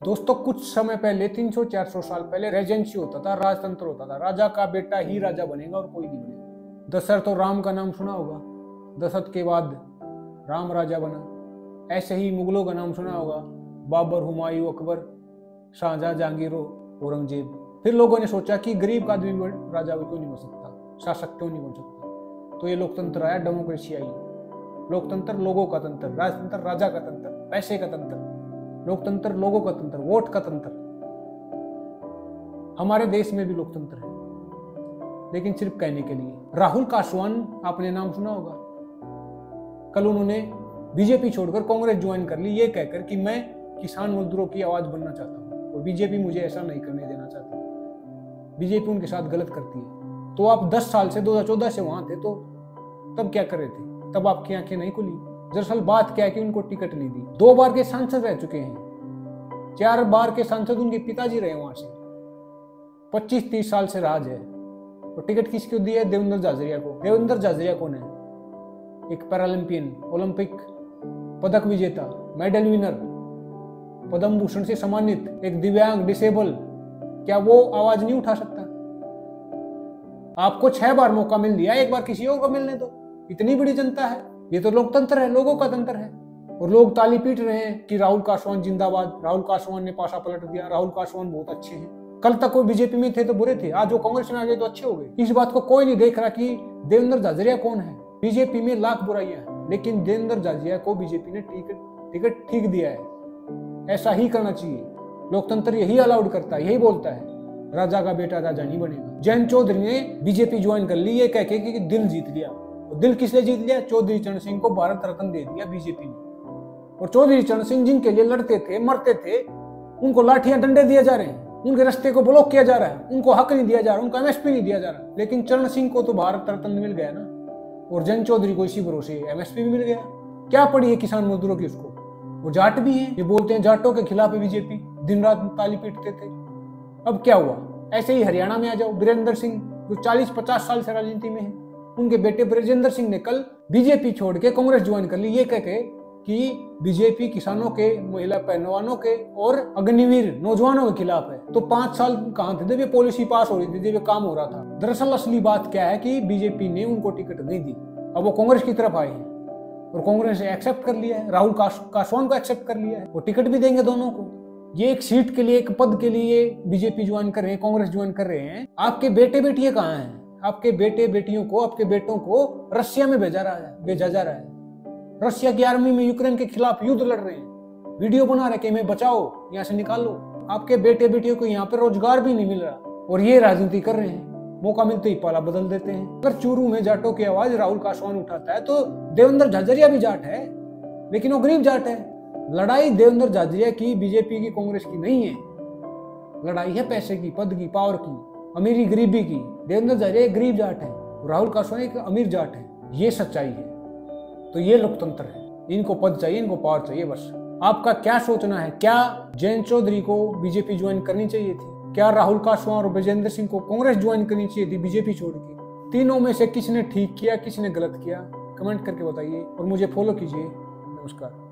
दोस्तों कुछ समय पहले 300-400 साल पहले रेजेंसी होता था, राजतंत्र होता था। राजा का बेटा ही राजा बनेगा और कोई नहीं बनेगा। दशरथ और राम का नाम सुना होगा, दशरथ के बाद राम राजा बना। ऐसे ही मुगलों का नाम सुना होगा, बाबर, हुमायूं, अकबर, शाहजहां, जहांगीर, औरंगजेब। फिर लोगों ने सोचा कि गरीब का आदमी राजा क्यों नहीं बन सकता, शासक क्यों नहीं बन सकता। तो ये लोकतंत्र आया, डेमोक्रेसी आई। लोकतंत्र लोगों का तंत्र, राजतंत्र राजा का तंत्र, पैसे का तंत्र। लोकतंत्र लोगों का तंत्र, वोट का तंत्र। हमारे देश में भी लोकतंत्र है, लेकिन सिर्फ कहने के लिए। राहुल कासवान, आपने नाम सुना होगा। कल उन्होंने बीजेपी छोड़कर कांग्रेस ज्वाइन कर ली, ये कहकर कि मैं किसान मजदूरों की आवाज बनना चाहता हूं और बीजेपी मुझे ऐसा नहीं करने देना चाहती। बीजेपी उनके साथ गलत करती है। तो आप 10 साल से 2014 से वहां थे, तो तब क्या कर रहे थे? तब आपकी आंखें नहीं खुली। दरअसल बात क्या है कि उनको टिकट नहीं दी। 2 बार के सांसद रह चुके हैं, 4 बार के सांसद उनके पिताजी रहे वहां से। 25-30 साल से राज है। और टिकट किसको दी है? देवेंद्र झाझरिया को। देवेंद्र झाझरिया कौन है? एक पैरालंपियन, ओलंपिक पदक विजेता, मेडल विनर, पद्म भूषण से सम्मानित, एक दिव्यांग, डिसेबल। क्या वो आवाज नहीं उठा सकता? आपको 6 बार मौका मिल दिया, एक बार किसी और को मिलने दो। इतनी बड़ी जनता है। ये तो लोकतंत्र है, लोगों का तंत्र है। और लोग ताली पीट रहे हैं कि राहुल कासवान जिंदाबाद, राहुल कासवान ने पासा पलट दिया, राहुल कासवान बहुत अच्छे हैं। कल तक वो बीजेपी में थे तो बुरे थे, आज वो कांग्रेस में आ गए तो अच्छे हो गए। इस बात को कोई नहीं देख रहा कि देवेंद्र झाझरिया कौन है। बीजेपी में लाख बुराइयां हैं, लेकिन देवेंद्र झाझरिया को बीजेपी ने टिकट ठीक दिया है। ऐसा ही करना चाहिए। लोकतंत्र यही अलाउड करता है, यही बोलता है राजा का बेटा राजा नहीं बनेगा। जयंत चौधरी ने बीजेपी ज्वाइन कर ली, ये कह के कि दिल जीत लिया। और दिल किसने जीत लिया? चौधरी चरण सिंह को भारत रत्न दे दिया बीजेपी ने। और चौधरी चरण सिंह जिनके लिए लड़ते थे, मरते थे, उनको लाठियां डंडे दिए जा रहे हैं, उनके रास्ते को ब्लॉक किया जा रहा है, उनको हक नहीं दिया जा रहा, उनको एमएसपी नहीं दिया जा रहा। लेकिन चरण सिंह को तो भारत रत्न मिल गया ना, और जयंत चौधरी को इसी भरोसे एमएसपी भी मिल गया। क्या पड़ी है किसान मजदूरों की उसको? वो जाट भी है, ये बोलते हैं जाटों के खिलाफ है बीजेपी, दिन रात ताली पीटते थे। अब क्या हुआ? ऐसे ही हरियाणा में आ जाओ, वीरेंद्र सिंह जो 40-50 साल से राजनीति में है, उनके बेटे ब्रजेंद्र सिंह ने कल बीजेपी छोड़ के कांग्रेस ज्वाइन कर ली, ये कह के कि बीजेपी किसानों के, महिला पहलवानों के और अग्निवीर नौजवानों के खिलाफ है। तो 5 साल कहां थे जब ये पॉलिसी पास हो रही थी, जब ये काम हो रहा था? दरअसल असली बात क्या है कि बीजेपी ने उनको टिकट नहीं दी। अब वो कांग्रेस की तरफ आए हैं और कांग्रेस ने एक्सेप्ट कर लिया है, राहुल कासवान को एक्सेप्ट कर लिया है, वो टिकट भी देंगे दोनों को। ये एक सीट के लिए, एक पद के लिए बीजेपी ज्वाइन कर रहे हैं, कांग्रेस ज्वाइन कर रहे हैं। आपके बेटे बेटियां कहाँ हैं? आपके बेटे बेटियों को, आपके बेटों को रशिया में भेजा जा रहा है। रशिया की आर्मी में यूक्रेन के खिलाफ युद्ध लड़ रहे हैं, वीडियो बना रहे कि हमें बचाओ, यहाँ से निकालो। आपके बेटे बेटियों को यहाँ पे रोजगार भी नहीं मिल रहा, और ये राजनीति कर रहे हैं। मौका मिलते ही पाला बदल देते हैं। अगर चूरू में जाटों की आवाज राहुल कासवान उठाता है, तो देवेंद्र झाझरिया भी जाट है, लेकिन वो गरीब जाट है। लड़ाई देवेंद्र झाझरिया की, बीजेपी की, कांग्रेस की नहीं है। लड़ाई है पैसे की, पद की, पावर की, अमीरी गरीबी की। देवेंद्र झाझरिया एक गरीब जाट है, राहुल कासवान एक अमीर जाट है। ये सच्चाई है। तो ये लोकतंत्र है। इनको पद चाहिए, इनको पावर चाहिए, बस। आपका क्या सोचना है? क्या जयंत चौधरी को बीजेपी ज्वाइन करनी चाहिए थी? क्या राहुल कासवान और ब्रजेंद्र सिंह को कांग्रेस ज्वाइन करनी चाहिए थी बीजेपी छोड़ के? तीनों में से किसने ठीक किया, किसने गलत किया? कमेंट करके बताइए और मुझे फॉलो कीजिए। नमस्कार।